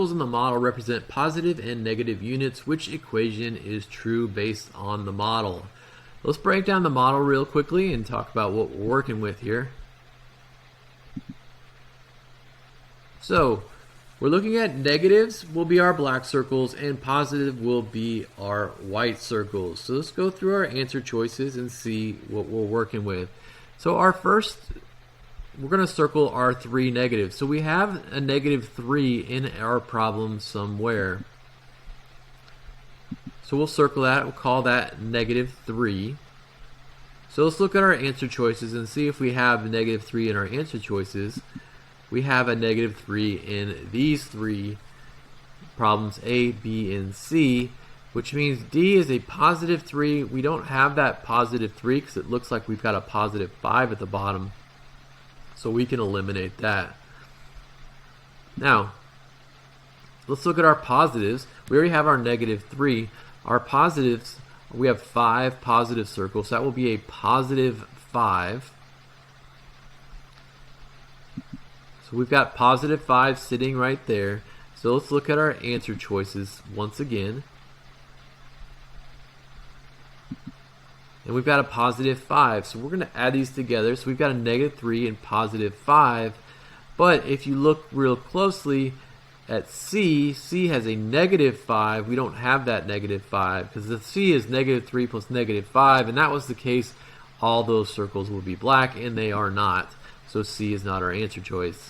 circles in the model represent positive and negative units. Which equation is true based on the model? Let's break down the model real quickly and talk about what we're working with here. So we're looking at negatives will be our black circles and positive will be our white circles. So let's go through our answer choices and see what we're working with. So our first, we're going to circle our 3 negatives. So we have a -3 in our problem somewhere. So we'll circle that, we'll call that -3. So let's look at our answer choices and see if we have -3 in our answer choices. We have a -3 in these 3 problems, A, B, and C, which means D is a +3. We don't have that +3 because it looks like we've got a +5 at the bottom. So we can eliminate that. Now, let's look at our positives. We already have our -3. Our positives, we have 5 positive circles. So that will be a +5. So we've got +5 sitting right there. So let's look at our answer choices once again. And we've got a +5. So we're going to add these together. So we've got a -3 and +5. But if you look real closely at C, C has a -5. We don't have that -5 because the C is -3 plus -5, and that was the case. All those circles will be black, and they are not. So C is not our answer choice.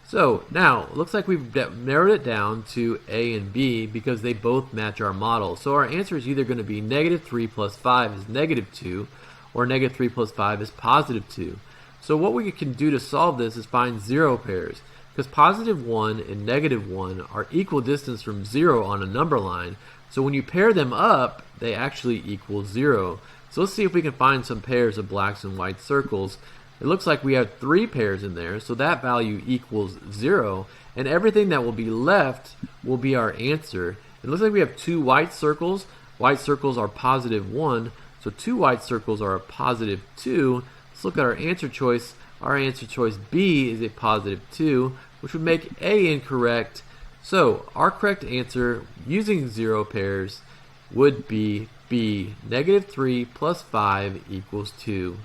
So now it looks like we've narrowed it down to A and B because they both match our model. So our answer is either going to be -3 plus 5 is -2, or -3 plus 5 is +2. So what we can do to solve this is find zero pairs, because +1 and -1 are equal distance from 0 on a number line. So when you pair them up, they actually equal 0. So let's see if we can find some pairs of blacks and white circles. It looks like we have 3 pairs in there, so that value equals 0, and everything that will be left will be our answer. It looks like we have 2 white circles. White circles are +1, so 2 white circles are a +2. Let's look at our answer choice. Our answer choice B is a +2, which would make A incorrect. So our correct answer using 0 pairs would be B, -3 plus 5 equals 2.